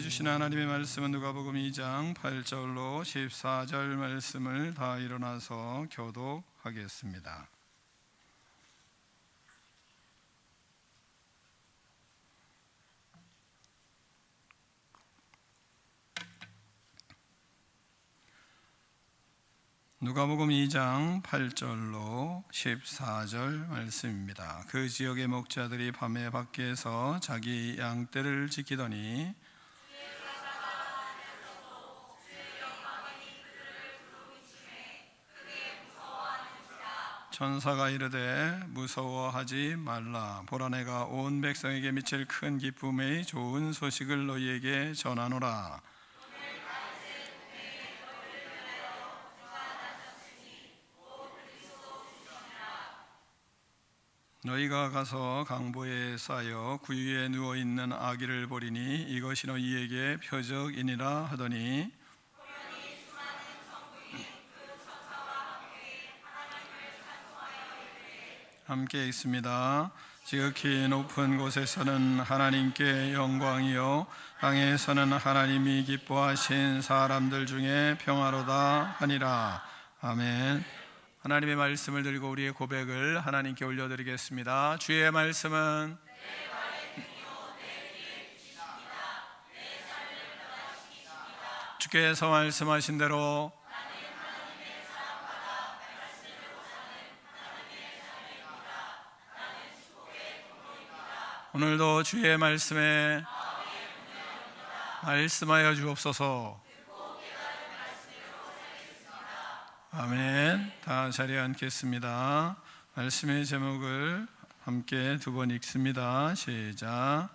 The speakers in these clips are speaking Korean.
주신 하나님의 말씀은 누가복음 2장 8절로 14절 말씀을 다 일어나서 교독하겠습니다. 누가복음 2장 8절로 14절 말씀입니다. 그 지역의 목자들이 밤에 밖에서 자기 양떼를 지키더니 천사가 이르되 무서워하지 말라. 보라, 내가 온 백성에게 미칠 큰 기쁨의 좋은 소식을 너희에게 전하노라. 너희가 가서 강보에 쌓여 구유에 누워있는 아기를 보리니 이것이 너희에게 표적이니라 하더니 함께 있습니다. 지극히 높은 곳에서는 하나님께 영광이요 땅에서는 하나님이 기뻐하신 사람들 중에 평화로다 하니라. 아멘. 하나님의 말씀을 들고 우리의 고백을 하나님께 올려드리겠습니다. 주의 말씀은 주께서 말씀하신 대로 오늘도 주의 말씀에 말씀하여 주옵소서. 아멘. 다 자리에 앉겠습니다. 말씀의 제목을 함께 두 번 읽습니다. 시작.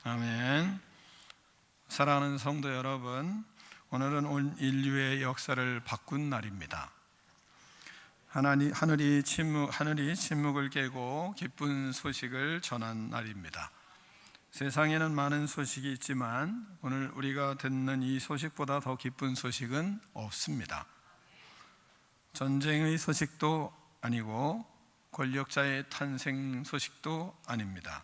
아멘. 사랑하는 성도 여러분, 오늘은 온 인류의 역사를 바꾼 날입니다. 하늘이 침묵을 깨고 기쁜 소식을 전한 날입니다. 세상에는 많은 소식이 있지만 오늘 우리가 듣는 이 소식보다 더 기쁜 소식은 없습니다. 전쟁의 소식도 아니고 권력자의 탄생 소식도 아닙니다.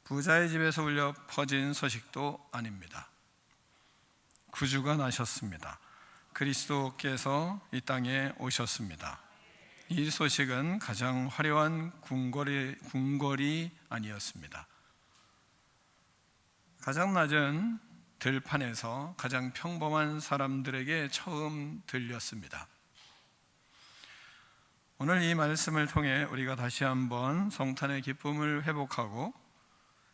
부자의 집에서 울려 퍼진 소식도 아닙니다. 구주가 나셨습니다. 그리스도께서 이 땅에 오셨습니다. 이 소식은 가장 화려한 궁궐이 아니었습니다. 가장 낮은 들판에서 가장 평범한 사람들에게 처음 들렸습니다. 오늘 이 말씀을 통해 우리가 다시 한번 성탄의 기쁨을 회복하고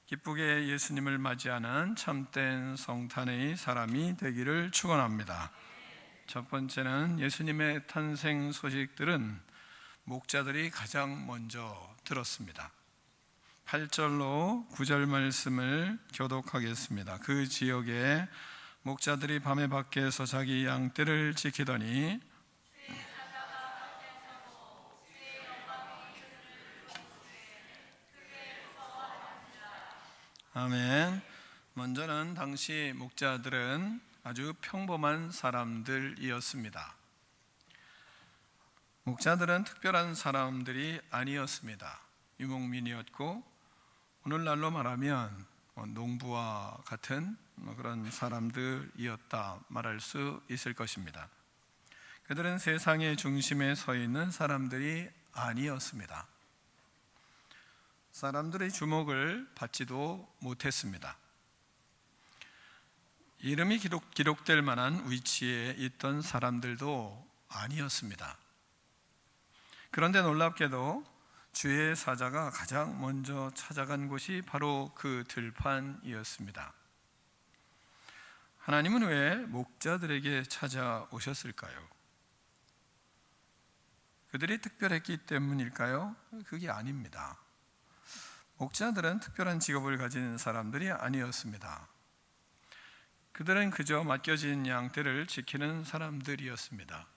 기쁘게 예수님을 맞이하는 참된 성탄의 사람이 되기를 축원합니다. 첫 번째는 예수님의 탄생 소식들은 목자들이 가장 먼저 들었습니다. 8절로 9절 말씀을 교독하겠습니다. 그 지역에 목자들이 밤에 밖에서 자기 양떼를 지키더니 아멘. 먼저는 당시 목자들은 아주 평범한 사람들이었습니다. 목자들은 특별한 사람들이 아니었습니다. 유목민이었고 오늘날로 말하면 농부와 같은 그런 사람들이었다 말할 수 있을 것입니다. 그들은 세상의 중심에 서 있는 사람들이 아니었습니다. 사람들의 주목을 받지도 못했습니다. 이름이 기록될 만한 위치에 있던 사람들도 아니었습니다. 그런데 놀랍게도 주의 사자가 가장 먼저 찾아간 곳이 바로 그 들판이었습니다. 하나님은 왜 목자들에게 찾아오셨을까요? 그들이 특별했기 때문일까요? 그게 아닙니다. 목자들은 특별한 직업을 가진 사람들이 아니었습니다. 그들은 그저 맡겨진 양떼를 지키는 사람들이었습니다.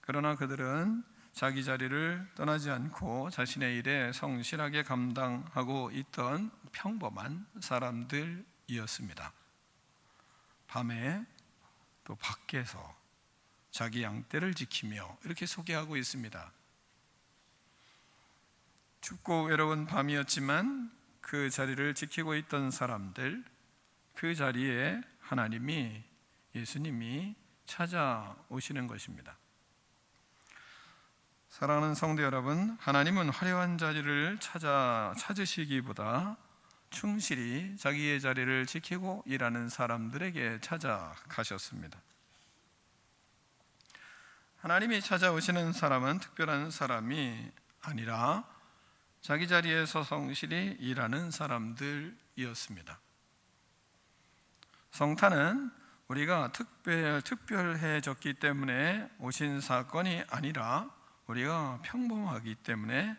그러나 그들은 자기 자리를 떠나지 않고 자신의 일에 성실하게 감당하고 있던 평범한 사람들이었습니다. 밤에 또 밖에서 자기 양떼를 지키며 이렇게 소개하고 있습니다. 춥고 외로운 밤이었지만 그 자리를 지키고 있던 사람들, 그 자리에 하나님이, 예수님이 찾아오시는 것입니다. 사랑하는 성도 여러분, 하나님은 화려한 자리를 찾으시기보다 충실히 자기의 자리를 지키고 일하는 사람들에게 찾아가셨습니다. 하나님이 찾아오시는 사람은 특별한 사람이 아니라 자기 자리에서 성실히 일하는 사람들이었습니다. 성탄은 우리가 특별해졌기 때문에 오신 사건이 아니라 우리가 평범하기 때문에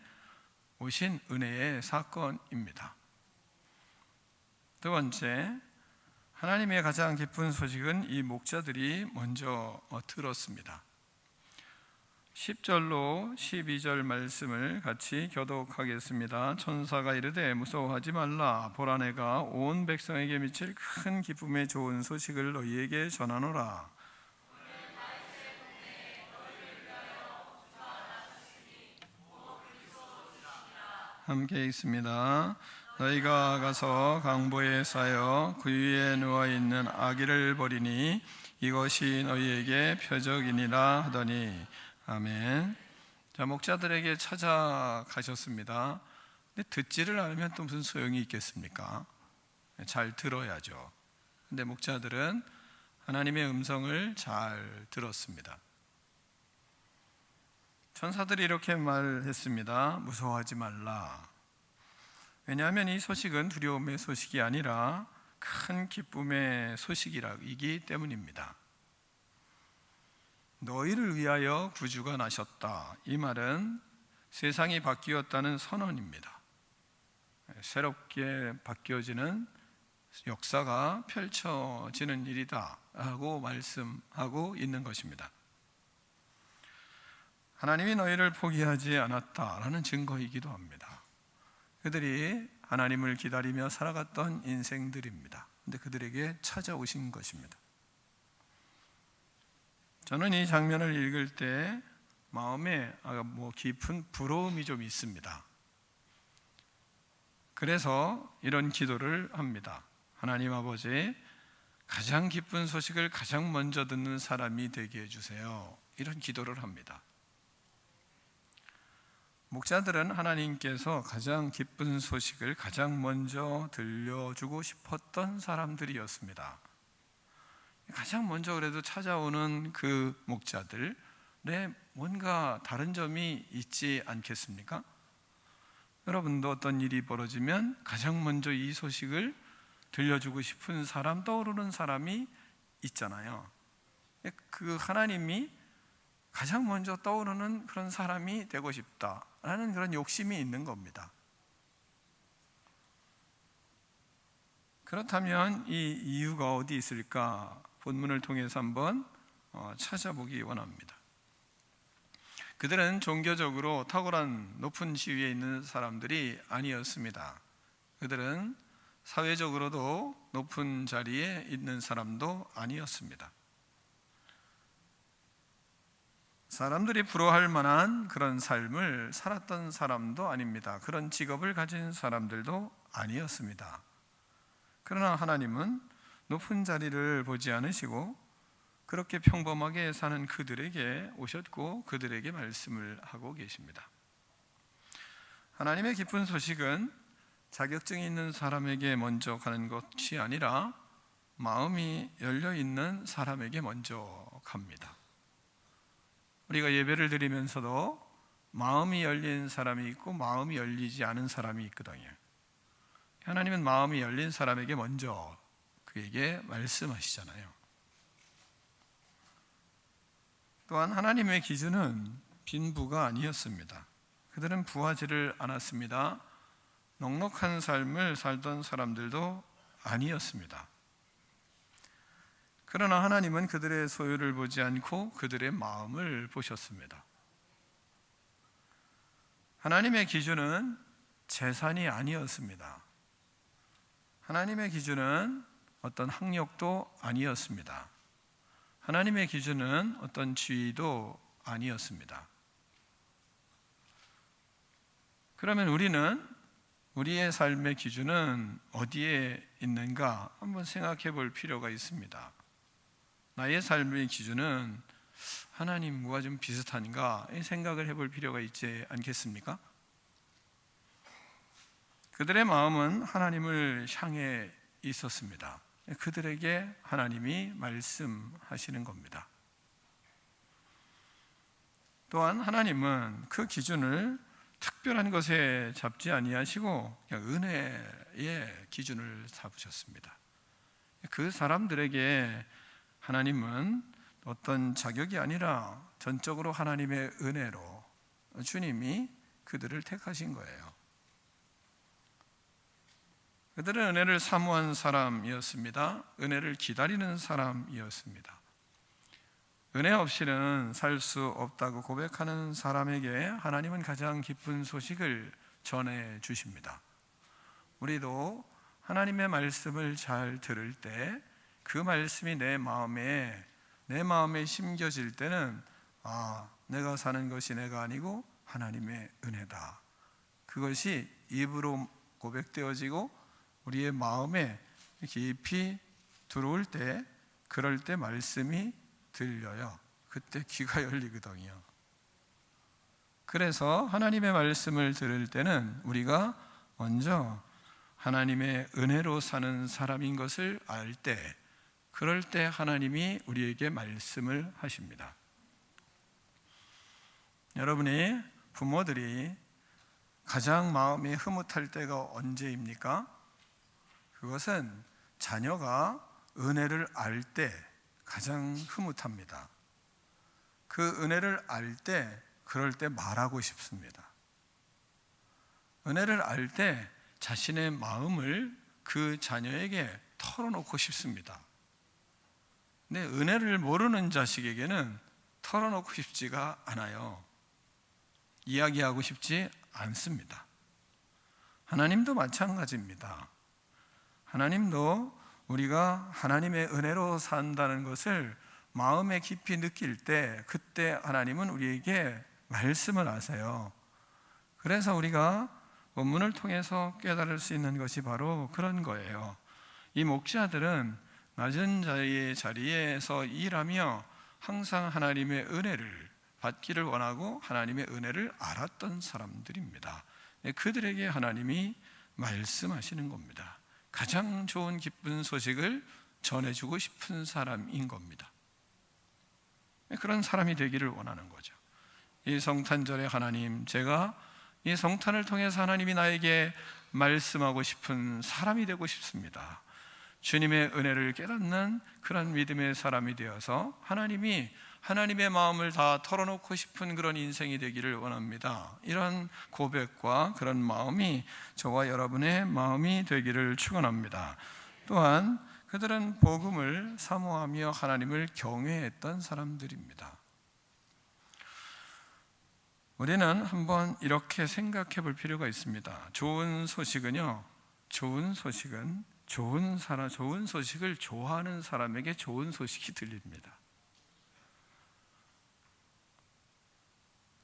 오신 은혜의 사건입니다. 두 번째, 하나님의 가장 기쁜 소식은 이 목자들이 먼저 들었습니다. 10절로 12절 말씀을 같이 교독하겠습니다. 천사가 이르되 무서워하지 말라. 보라, 내가 온 백성에게 미칠 큰 기쁨의 좋은 소식을 너희에게 전하노라. 함께 읽습니다. 너희가 가서 강보에 쌓여 그 위에 누워있는 아기를 보리니 이것이 너희에게 표적이니라 하더니. 아멘. 자, 목자들에게 찾아가셨습니다. 근데 듣지를 않으면 또 무슨 소용이 있겠습니까? 잘 들어야죠. 근데 목자들은 하나님의 음성을 잘 들었습니다. 천사들이 이렇게 말했습니다. 무서워하지 말라. 왜냐하면 이 소식은 두려움의 소식이 아니라 큰 기쁨의 소식이기 때문입니다. 너희를 위하여 구주가 나셨다. 이 말은 세상이 바뀌었다는 선언입니다. 새롭게 바뀌어지는 역사가 펼쳐지는 일이다 하고 말씀하고 있는 것입니다. 하나님이 너희를 포기하지 않았다라는 증거이기도 합니다. 그들이 하나님을 기다리며 살아갔던 인생들입니다. 그런데 그들에게 찾아오신 것입니다. 저는 이 장면을 읽을 때 마음에 깊은 부러움이 좀 있습니다. 그래서 이런 기도를 합니다. 하나님 아버지, 가장 기쁜 소식을 가장 먼저 듣는 사람이 되게 해주세요. 이런 기도를 합니다. 목자들은 하나님께서 가장 기쁜 소식을 가장 먼저 들려주고 싶었던 사람들이었습니다. 가장 먼저 그래도 찾아오는 그 목자들에 뭔가 다른 점이 있지 않겠습니까? 여러분도 어떤 일이 벌어지면 가장 먼저 이 소식을 들려주고 싶은 사람, 떠오르는 사람이 있잖아요. 그 하나님이 가장 먼저 떠오르는 그런 사람이 되고 싶다라는 그런 욕심이 있는 겁니다. 그렇다면 이 이유가 어디 있을까? 본문을 통해서 한번 찾아보기 원합니다. 그들은 종교적으로 탁월한 높은 지위에 있는 사람들이 아니었습니다. 그들은 사회적으로도 높은 자리에 있는 사람도 아니었습니다. 사람들이 부러워할 만한 그런 삶을 살았던 사람도 아닙니다. 그런 직업을 가진 사람들도 아니었습니다. 그러나 하나님은 높은 자리를 보지 않으시고 그렇게 평범하게 사는 그들에게 오셨고 그들에게 말씀을 하고 계십니다. 하나님의 기쁜 소식은 자격증이 있는 사람에게 먼저 가는 것이 아니라 마음이 열려 있는 사람에게 먼저 갑니다. 우리가 예배를 드리면서도 마음이 열린 사람이 있고 마음이 열리지 않은 사람이 있거든요. 하나님은 마음이 열린 사람에게 먼저 그에게 말씀하시잖아요. 또한 하나님의 기준은 빈부가 아니었습니다. 그들은 부하지를 않았습니다. 넉넉한 삶을 살던 사람들도 아니었습니다. 그러나 하나님은 그들의 소유를 보지 않고 그들의 마음을 보셨습니다. 하나님의 기준은 재산이 아니었습니다. 하나님의 기준은 어떤 학력도 아니었습니다. 하나님의 기준은 어떤 지위도 아니었습니다. 그러면 우리의 삶의 기준은 어디에 있는가 한번 생각해 볼 필요가 있습니다. 나의 삶의 기준은 하나님과 좀 비슷한가 이 생각을 해볼 필요가 있지 않겠습니까? 그들의 마음은 하나님을 향해 있었습니다. 그들에게 하나님이 말씀하시는 겁니다. 또한 하나님은 그 기준을 특별한 것에 잡지 아니하시고 그냥 은혜의 기준을 잡으셨습니다. 그 사람들에게 하나님은 어떤 자격이 아니라 전적으로 하나님의 은혜로 주님이 그들을 택하신 거예요. 그들은 은혜를 사모한 사람이었습니다. 은혜를 기다리는 사람이었습니다. 은혜 없이는 살 수 없다고 고백하는 사람에게 하나님은 가장 기쁜 소식을 전해 주십니다. 우리도 하나님의 말씀을 잘 들을 때 그 말씀이 내 마음에 심겨질 때는 내가 사는 것이 내가 아니고 하나님의 은혜다. 그것이 입으로 고백되어지고 우리의 마음에 깊이 들어올 때, 그럴 때 말씀이 들려요. 그때 귀가 열리거든요. 그래서 하나님의 말씀을 들을 때는 우리가 먼저 하나님의 은혜로 사는 사람인 것을 알 때, 그럴 때 하나님이 우리에게 말씀을 하십니다. 여러분이 부모들이 가장 마음이 흐뭇할 때가 언제입니까? 그것은 자녀가 은혜를 알 때 가장 흐뭇합니다. 그 은혜를 알 때, 그럴 때 말하고 싶습니다. 은혜를 알 때 자신의 마음을 그 자녀에게 털어놓고 싶습니다. 근데 은혜를 모르는 자식에게는 털어놓고 싶지가 않아요. 이야기하고 싶지 않습니다. 하나님도 마찬가지입니다. 하나님도 우리가 하나님의 은혜로 산다는 것을 마음에 깊이 느낄 때, 그때 하나님은 우리에게 말씀을 하세요. 그래서 우리가 본문을 통해서 깨달을 수 있는 것이 바로 그런 거예요. 이 목자들은 낮은 자리에서 일하며 항상 하나님의 은혜를 받기를 원하고 하나님의 은혜를 알았던 사람들입니다. 그들에게 하나님이 말씀하시는 겁니다. 가장 좋은 기쁜 소식을 전해주고 싶은 사람인 겁니다. 그런 사람이 되기를 원하는 거죠. 이 성탄절에 하나님, 제가 이 성탄을 통해서 하나님이 나에게 말씀하고 싶은 사람이 되고 싶습니다. 주님의 은혜를 깨닫는 그런 믿음의 사람이 되어서 하나님이 하나님의 마음을 다 털어놓고 싶은 그런 인생이 되기를 원합니다. 이런 고백과 그런 마음이 저와 여러분의 마음이 되기를 축원합니다. 또한 그들은 복음을 사모하며 하나님을 경외했던 사람들입니다. 우리는 한번 이렇게 생각해 볼 필요가 있습니다. 좋은 소식은 좋은 소식을 좋아하는 사람에게 좋은 소식이 들립니다.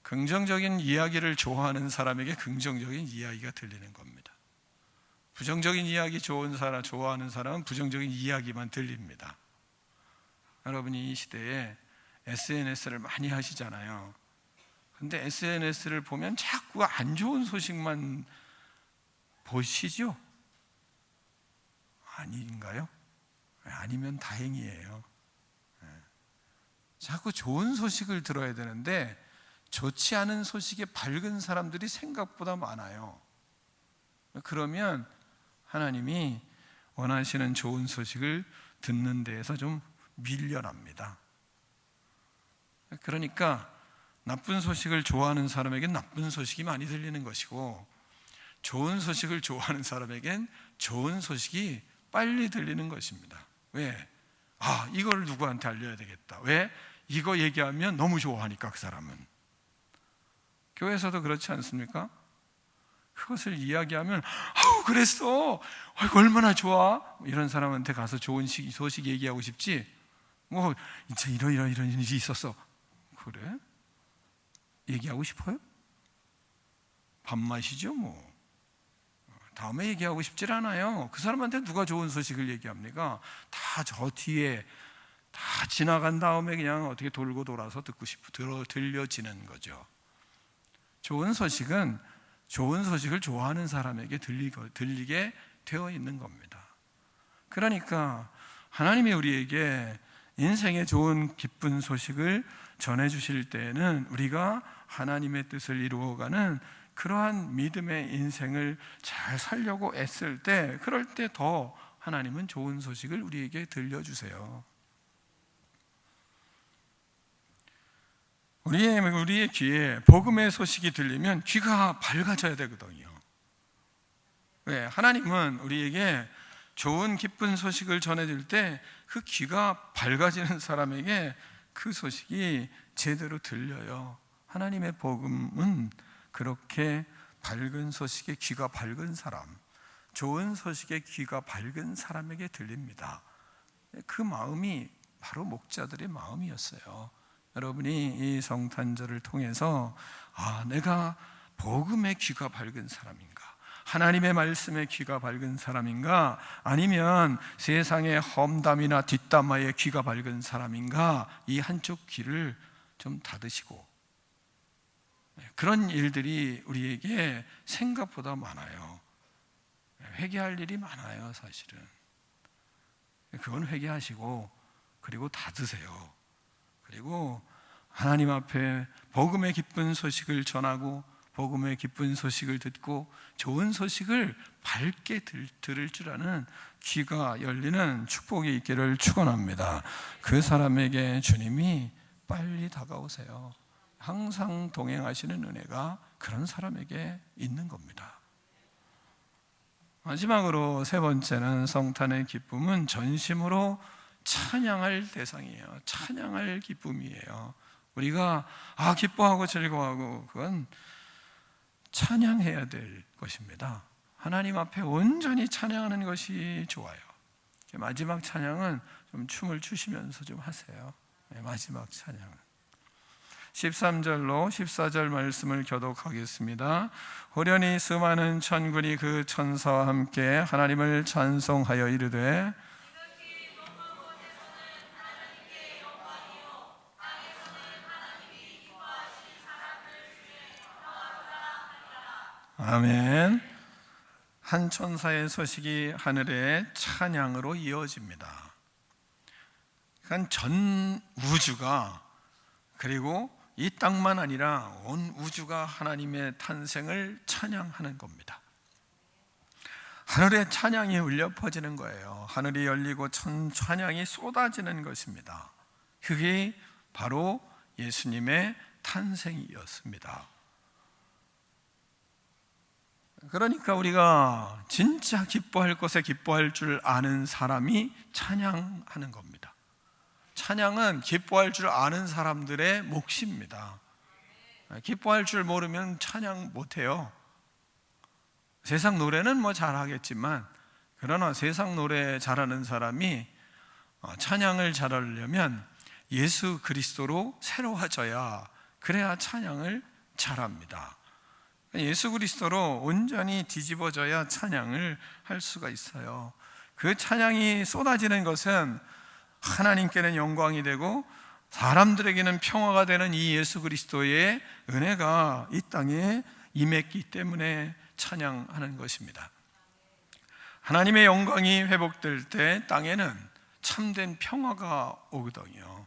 긍정적인 이야기를 좋아하는 사람에게 긍정적인 이야기가 들리는 겁니다. 부정적인 이야기 좋아하는 사람은 부정적인 이야기만 들립니다. 여러분이 이 시대에 SNS를 많이 하시잖아요. 근데 SNS를 보면 자꾸 안 좋은 소식만 보시죠? 아닌가요? 아니면 다행이에요. 자꾸 좋은 소식을 들어야 되는데 좋지 않은 소식에 밝은 사람들이 생각보다 많아요. 그러면 하나님이 원하시는 좋은 소식을 듣는 데에서 좀 밀려납니다. 그러니까 나쁜 소식을 좋아하는 사람에겐 나쁜 소식이 많이 들리는 것이고, 좋은 소식을 좋아하는 사람에겐 좋은 소식이 빨리 들리는 것입니다. 왜? 이걸 누구한테 알려야 되겠다. 왜? 이거 얘기하면 너무 좋아하니까 그 사람은. 교회에서도 그렇지 않습니까? 그것을 이야기하면 그랬어, 이거 얼마나 좋아, 이런 사람한테 가서 좋은 소식 얘기하고 싶지, 진짜 이런 일이 있었어, 그래? 얘기하고 싶어요? 밥맛이죠 뭐. 다음에 얘기하고 싶질 않아요. 그 사람한테 누가 좋은 소식을 얘기합니까? 다 저 뒤에 다 지나간 다음에 그냥 어떻게 돌고 돌아서 듣고 싶어 들려지는 거죠. 좋은 소식은 좋은 소식을 좋아하는 사람에게 들리게 되어 있는 겁니다. 그러니까 하나님이 우리에게 인생의 좋은 기쁜 소식을 전해주실 때에는 우리가 하나님의 뜻을 이루어가는 그러한 믿음의 인생을 잘 살려고 애쓸 때, 그럴 때 더 하나님은 좋은 소식을 우리에게 들려주세요. 우리의 귀에 복음의 소식이 들리면 귀가 밝아져야 되거든요. 왜? 하나님은 우리에게 좋은 기쁜 소식을 전해줄 때 그 귀가 밝아지는 사람에게 그 소식이 제대로 들려요. 하나님의 복음은 그렇게 밝은 소식에 귀가 밝은 사람, 좋은 소식에 귀가 밝은 사람에게 들립니다. 그 마음이 바로 목자들의 마음이었어요. 여러분이 이 성탄절을 통해서 내가 복음의 귀가 밝은 사람인가, 하나님의 말씀에 귀가 밝은 사람인가, 아니면 세상의 험담이나 뒷담화에 귀가 밝은 사람인가, 이 한쪽 귀를 좀 닫으시고, 그런 일들이 우리에게 생각보다 많아요. 회개할 일이 많아요. 사실은 그건 회개하시고 그리고 닫으세요. 그리고 하나님 앞에 복음의 기쁜 소식을 전하고 복음의 기쁜 소식을 듣고 좋은 소식을 밝게 들을 줄 아는 귀가 열리는 축복이 있기를 축원합니다. 그 사람에게 주님이 빨리 다가오세요. 항상 동행하시는 은혜가 그런 사람에게 있는 겁니다. 마지막으로 세 번째는, 성탄의 기쁨은 전심으로 찬양할 대상이에요. 찬양할 기쁨이에요. 우리가 기뻐하고 즐거워하고, 그건 찬양해야 될 것입니다. 하나님 앞에 온전히 찬양하는 것이 좋아요. 마지막 찬양은 좀 춤을 추시면서 좀 하세요. 마지막 찬양은 13절로 14절 말씀을 교독하겠습니다. 호련히 수많은 천군이 그 천사와 함께 하나님을 찬송하여 이르되, 아멘. 한 천사의 소식이 하늘의 찬양으로 이어집니다. 그러니까 전 우주가, 그리고 이 땅만 아니라 온 우주가 하나님의 탄생을 찬양하는 겁니다. 하늘의 찬양이 울려 퍼지는 거예요. 하늘이 열리고 찬양이 쏟아지는 것입니다. 그게 바로 예수님의 탄생이었습니다. 그러니까 우리가 진짜 기뻐할 것에 기뻐할 줄 아는 사람이 찬양하는 겁니다. 찬양은 기뻐할 줄 아는 사람들의 몫입니다. 기뻐할 줄 모르면 찬양 못해요. 세상 노래는 뭐 잘하겠지만, 그러나 세상 노래 잘하는 사람이 찬양을 잘하려면 예수 그리스도로 새로워져야, 그래야 찬양을 잘합니다. 예수 그리스도로 온전히 뒤집어져야 찬양을 할 수가 있어요. 그 찬양이 쏟아지는 것은 하나님께는 영광이 되고 사람들에게는 평화가 되는 이 예수 그리스도의 은혜가 이 땅에 임했기 때문에 찬양하는 것입니다. 하나님의 영광이 회복될 때 땅에는 참된 평화가 오거든요.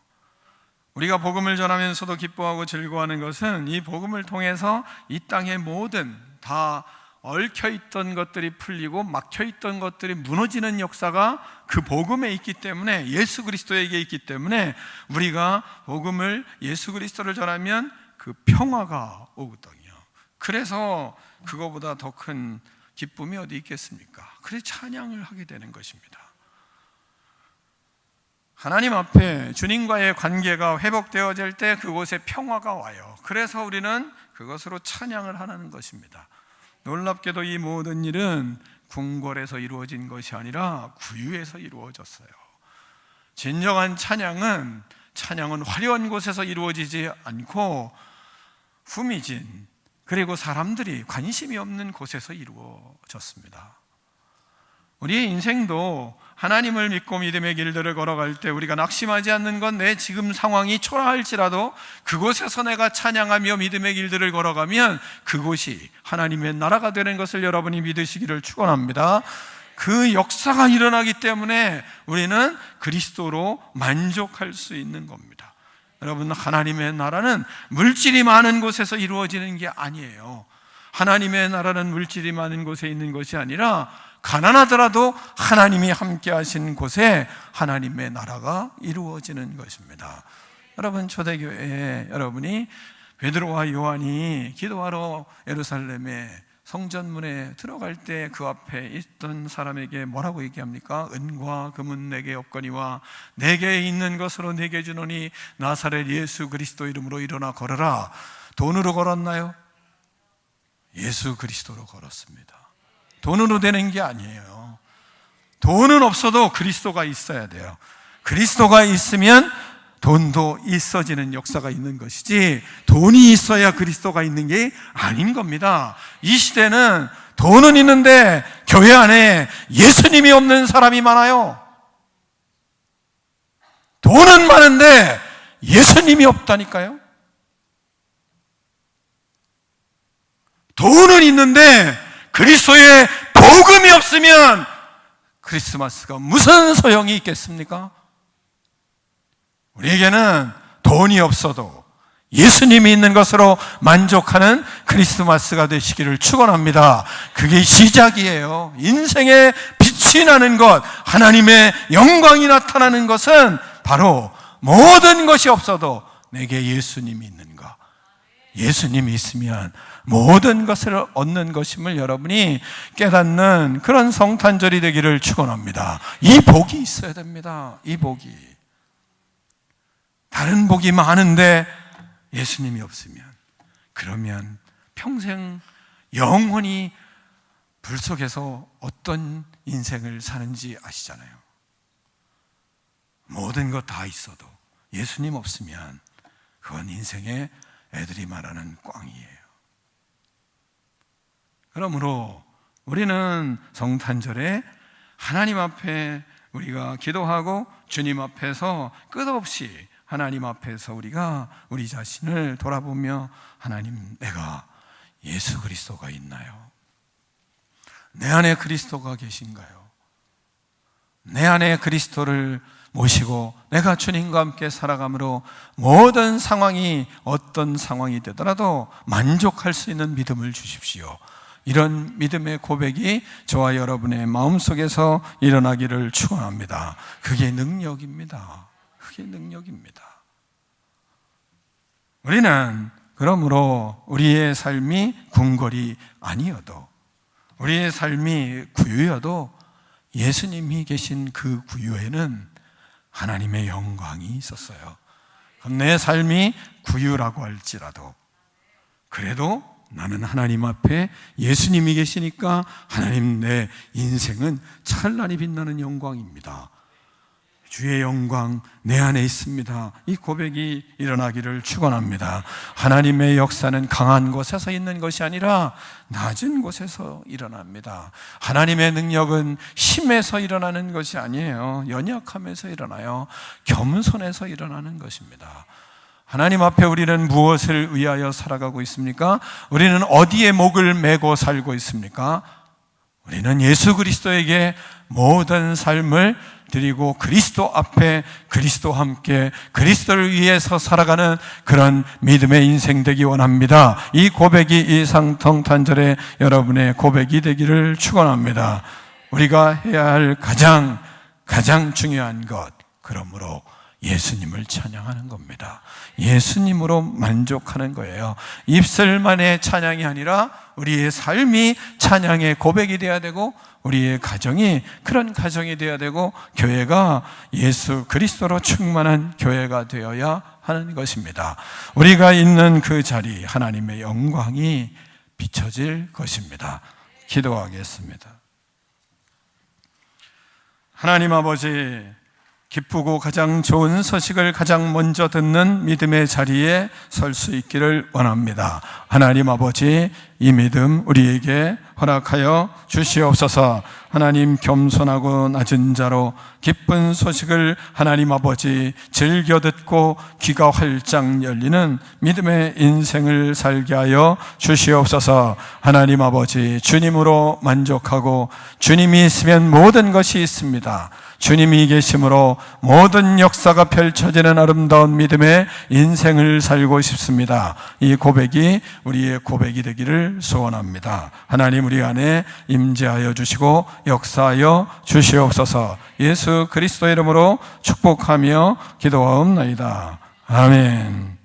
우리가 복음을 전하면서도 기뻐하고 즐거워하는 것은 이 복음을 통해서 이 땅의 모든 다 얽혀있던 것들이 풀리고 막혀있던 것들이 무너지는 역사가 그 복음에 있기 때문에, 예수 그리스도에게 있기 때문에, 우리가 복음을, 예수 그리스도를 전하면 그 평화가 오거든요. 그래서 그거보다 더 큰 기쁨이 어디 있겠습니까? 그래서 찬양을 하게 되는 것입니다. 하나님 앞에 주님과의 관계가 회복되어질 때 그곳에 평화가 와요. 그래서 우리는 그것으로 찬양을 하는 것입니다. 놀랍게도 이 모든 일은 궁궐에서 이루어진 것이 아니라 구유에서 이루어졌어요. 진정한 찬양은 화려한 곳에서 이루어지지 않고 후미진 그리고 사람들이 관심이 없는 곳에서 이루어졌습니다. 우리의 인생도 하나님을 믿고 믿음의 길들을 걸어갈 때 우리가 낙심하지 않는 건 내 지금 상황이 초라할지라도 그곳에서 내가 찬양하며 믿음의 길들을 걸어가면 그곳이 하나님의 나라가 되는 것을 여러분이 믿으시기를 축원합니다. 그 역사가 일어나기 때문에 우리는 그리스도로 만족할 수 있는 겁니다. 여러분, 하나님의 나라는 물질이 많은 곳에서 이루어지는 게 아니에요. 하나님의 나라는 물질이 많은 곳에 있는 것이 아니라 가난하더라도 하나님이 함께 하신 곳에 하나님의 나라가 이루어지는 것입니다. 여러분, 초대교회에 여러분이 베드로와 요한이 기도하러 예루살렘에 성전문에 들어갈 때 그 앞에 있던 사람에게 뭐라고 얘기합니까? 은과 금은 내게 없거니와 내게 있는 것으로 내게 주노니 나사렛 예수 그리스도 이름으로 일어나 걸어라. 돈으로 걸었나요? 예수 그리스도로 걸었습니다. 돈으로 되는 게 아니에요. 돈은 없어도 그리스도가 있어야 돼요. 그리스도가 있으면 돈도 있어지는 역사가 있는 것이지 돈이 있어야 그리스도가 있는 게 아닌 겁니다. 이 시대는 돈은 있는데 교회 안에 예수님이 없는 사람이 많아요. 돈은 많은데 예수님이 없다니까요. 돈은 있는데 그리스도의 복음이 없으면 크리스마스가 무슨 소용이 있겠습니까? 우리에게는 돈이 없어도 예수님이 있는 것으로 만족하는 크리스마스가 되시기를 축원합니다. 그게 시작이에요. 인생의 빛이 나는 것, 하나님의 영광이 나타나는 것은 바로 모든 것이 없어도 내게 예수님이 있는 것, 예수님이 있으면 모든 것을 얻는 것임을 여러분이 깨닫는 그런 성탄절이 되기를 축원합니다. 이 복이 있어야 됩니다. 이 복이. 다른 복이 많은데 예수님이 없으면 그러면 평생 영원히 불 속에서 어떤 인생을 사는지 아시잖아요. 모든 것 다 있어도 예수님 없으면 그건 인생의 애들이 말하는 꽝이에요. 그러므로 우리는 성탄절에 하나님 앞에 우리가 기도하고 주님 앞에서 끝없이 하나님 앞에서 우리가 우리 자신을 돌아보며 하나님, 내가 예수 그리스도가 있나요? 내 안에 그리스도가 계신가요? 내 안에 그리스도를 모시고 내가 주님과 함께 살아감으로 모든 상황이 어떤 상황이 되더라도 만족할 수 있는 믿음을 주십시오. 이런 믿음의 고백이 저와 여러분의 마음속에서 일어나기를 축원합니다. 그게 능력입니다. 그게 능력입니다. 우리는 그러므로 우리의 삶이 궁궐이 아니어도, 우리의 삶이 구유여도 예수님이 계신 그 구유에는 하나님의 영광이 있었어요. 내 삶이 구유라고 할지라도 그래도 나는 하나님 앞에 예수님이 계시니까 하나님, 내 인생은 찬란히 빛나는 영광입니다. 주의 영광 내 안에 있습니다. 이 고백이 일어나기를 축원합니다. 하나님의 역사는 강한 곳에서 있는 것이 아니라 낮은 곳에서 일어납니다. 하나님의 능력은 힘에서 일어나는 것이 아니에요. 연약함에서 일어나요. 겸손에서 일어나는 것입니다. 하나님 앞에 우리는 무엇을 위하여 살아가고 있습니까? 우리는 어디에 목을 메고 살고 있습니까? 우리는 예수 그리스도에게 모든 삶을 드리고 그리스도 앞에 그리스도와 함께 그리스도를 위해서 살아가는 그런 믿음의 인생 되기 원합니다. 이 고백이 이 성탄절에 여러분의 고백이 되기를 축원합니다. 우리가 해야 할 가장 중요한 것, 그러므로 예수님을 찬양하는 겁니다. 예수님으로 만족하는 거예요. 입술만의 찬양이 아니라 우리의 삶이 찬양의 고백이 되어야 되고, 우리의 가정이 그런 가정이 되어야 되고, 교회가 예수 그리스도로 충만한 교회가 되어야 하는 것입니다. 우리가 있는 그 자리, 하나님의 영광이 비춰질 것입니다. 기도하겠습니다. 하나님 아버지, 기쁘고 가장 좋은 소식을 가장 먼저 듣는 믿음의 자리에 설 수 있기를 원합니다. 하나님 아버지, 이 믿음 우리에게 허락하여 주시옵소서. 하나님, 겸손하고 낮은 자로 기쁜 소식을 하나님 아버지 즐겨 듣고 귀가 활짝 열리는 믿음의 인생을 살게 하여 주시옵소서. 하나님 아버지, 주님으로 만족하고 주님이 있으면 모든 것이 있습니다. 주님이 계심으로 모든 역사가 펼쳐지는 아름다운 믿음의 인생을 살고 싶습니다. 이 고백이 우리의 고백이 되기를 소원합니다. 하나님, 우리 안에 임재하여 주시고 역사하여 주시옵소서. 예수 그리스도의 이름으로 축복하며 기도하옵나이다. 아멘.